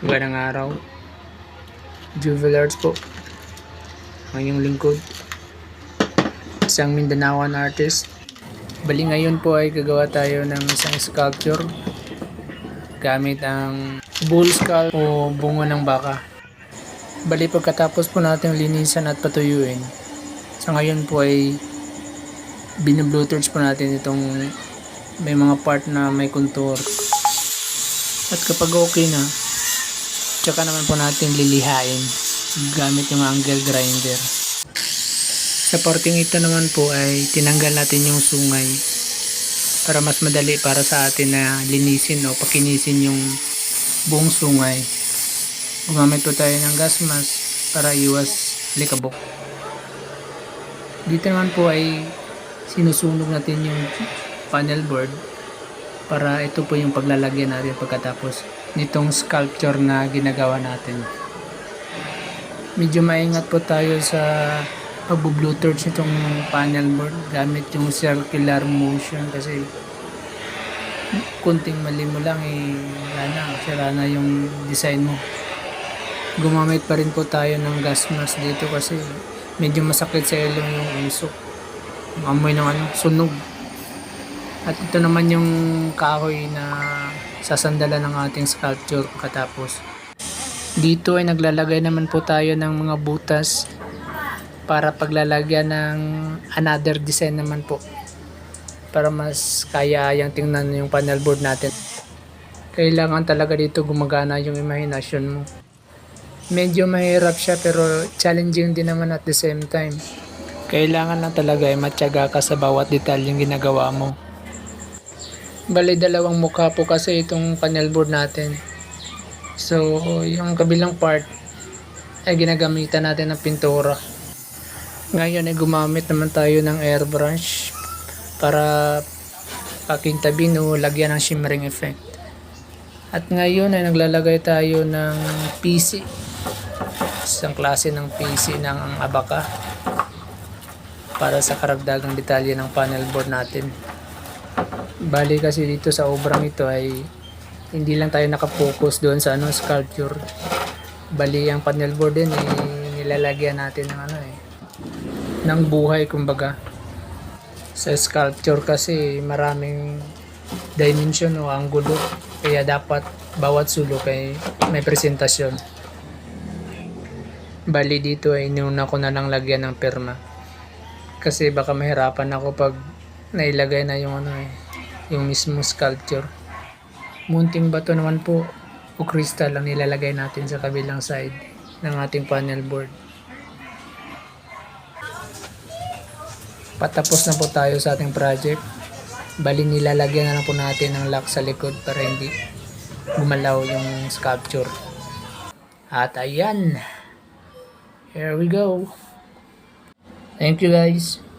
Magandang araw. Juvelars po. Ang inyong lingkod. Isang Mindanaoan artist. Bali ngayon po ay gagawa tayo ng isang sculpture gamit ang bull skull o bungo ng baka. Bali pagkatapos po natin linisan at patuyuin, sa ngayon po ay binubluturds po natin itong may mga part na may contour. At kapag okay na, tsaka naman po natin lilihain gamit yung angle grinder. Sa parting ito naman po ay tinanggal natin yung sungay para mas madali para sa atin na linisin o pakinisin yung buong sungay. Gumamit po tayo ng gas mask para iwas likabok. Dito naman po ay sinusunog natin yung panel board para ito po yung paglalagyan natin pagkatapos nitong sculpture na ginagawa natin. Medyo maingat po tayo sa pagbo-blueturch nitong panel board gamit yung circular motion kasi kunting mali mo lang sira na yung design mo. Gumamit pa rin po tayo ng gas mask dito kasi medyo masakit sa ilong yung usok, yung amoy ng sunog. At ito naman yung kahoy na sasandalan ng ating sculpture katapos. Dito ay naglalagay naman po tayo ng mga butas para paglalagyan ng another design naman po. Para mas kaya yung tingnan yung panel board natin. Kailangan talaga dito gumagana yung imahinasyon mo. Medyo mahirap siya pero challenging din naman at the same time. Kailangan lang talaga ay matyaga ka sa bawat detalyeng ginagawa mo. Bali dalawang mukha po kasi itong panel board natin. So yung kabilang part ay ginagamitan natin ng pintura. Ngayon ay gumamit naman tayo ng airbrush para pakintabin o lagyan ng shimmering effect. At ngayon ay naglalagay tayo ng PC. Isang klase ng PC ng abaka para sa karagdagang detalye ng panel board natin. Bali kasi dito sa obrang ito ay hindi lang tayo nakapokus doon sa sculpture. Bali ang panel board din nilalagyan natin ng buhay kumbaga. Sa sculpture kasi maraming dimension o anggulo kaya dapat bawat sulok ay may presentasyon. Bali dito ay inuna ko na lang lagyan ng perma kasi baka mahirapan ako pag nailagay na yung mismo sculpture. Munting bato naman po o crystal ang nilalagay natin sa kabilang side ng ating panel board. Patapos na po tayo sa ating project. Bali nilalagyan na lang po natin ng lock sa likod para hindi gumalaw yung sculpture. At ayan, here we go. Thank you guys.